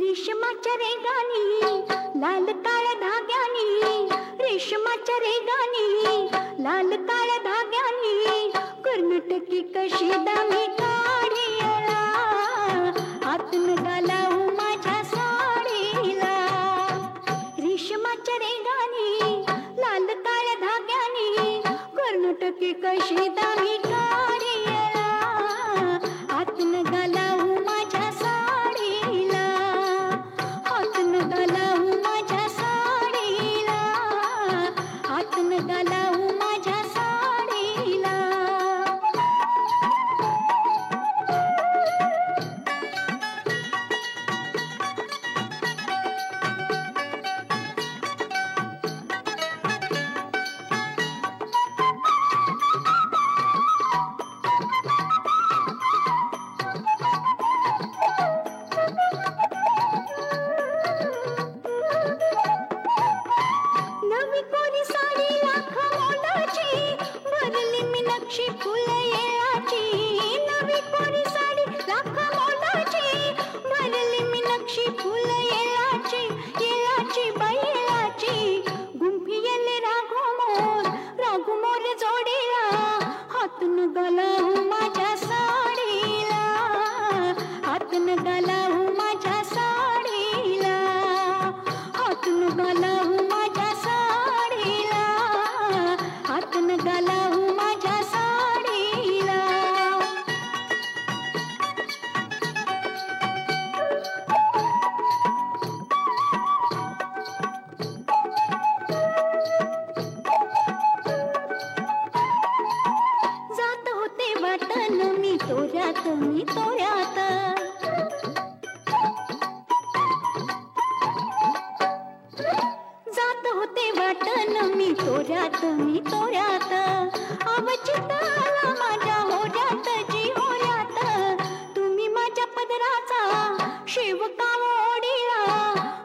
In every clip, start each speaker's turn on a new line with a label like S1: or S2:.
S1: रेशमाच्या रेगानी लाल काळ्या धाग्यानी, रेशमाच्या रेगानी लाल काळ्या धाग्यानी कर्नाटकी कशी दामी काढीला, हातून घालावू माझ्या साडीला. रेशमाच्या रेगानी लाल काळ्या धाग्यानी कर्नाटकी कशी दामी काढीला, हातून घालावू माझ्या साडीला, हातून घालावू माझ्या साडीला, हातून घालावू माझ्या साडीला. नवी कोरी साडी लाख मोलाची, भरली मीनाक्षी फुल येळाची. नवी कोरी साडी लाख मोलाची, भरली मीनाक्षी फुल येळाची. येळाची बैलाची गुंफी येले राघू मोर जोडीला, हातून घालावू माझ्या साडीला, हातून घालावू माझ्या साडीला, हातून घालावू माझ्या साडीला, हातून घालावू माझ्या साडीला. जात होते वाटन मी तोऱ्यात, मी तोऱ्यात. जात होते वाटन मी तोऱ्यात, मी तोऱ्यात. अवचित आला माझ्या होऱ्यात, जी होऱ्यात. तुम्ही माझ्या पदराचा शेवका ओढीला,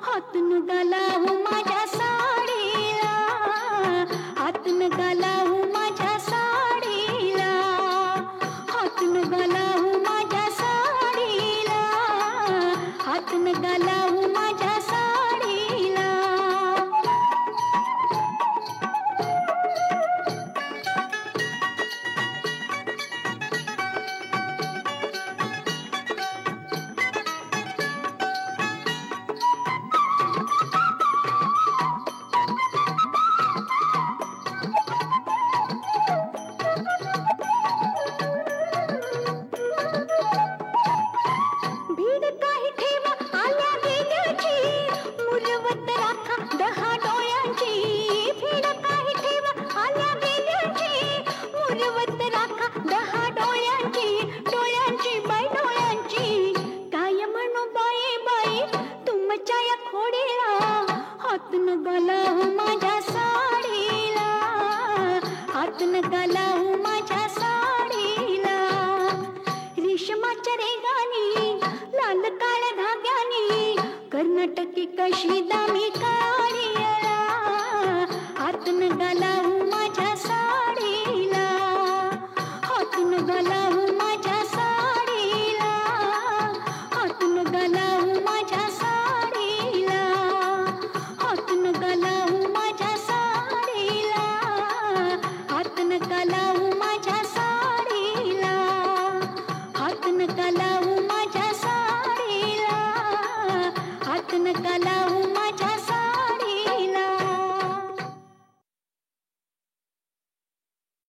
S1: हातून घालावू माझ्या साडीला, हातून घालावू माझ्या साडीला, हातून घालावू माझ्या साडीला, हातून घालावू माझ्या साडीला. भीड काही ठेवा आल्या गेल्याची, मुरवत राखा 10 डोळ्यांची. भीड काही ठेवा आल्या गेल्याची, मुरवत राखा 10 डोळ्यांची. डोळ्यांची बाई डोळ्यांची, काय म्हणू बाई बाई तुमच्या या खोडीला, हातून घालावू माझ्या साडीला, हातून घालावू माझ्या साडीला. रेशमाच्या रेगानी लाल काळ्या धाग्यानी कर्नाटकी कशी दामी काढीला, हातून घालावू माझ्या साडीला, हातून घालावू माझ्या साडीला, हातून घालावू माझ्या साडीला, हातून घालावू माझ्या साडीला, हातून घालावू माझ्या साडीला, हातून घालावू माझ्या साडीला, हातून घालावू माझ्या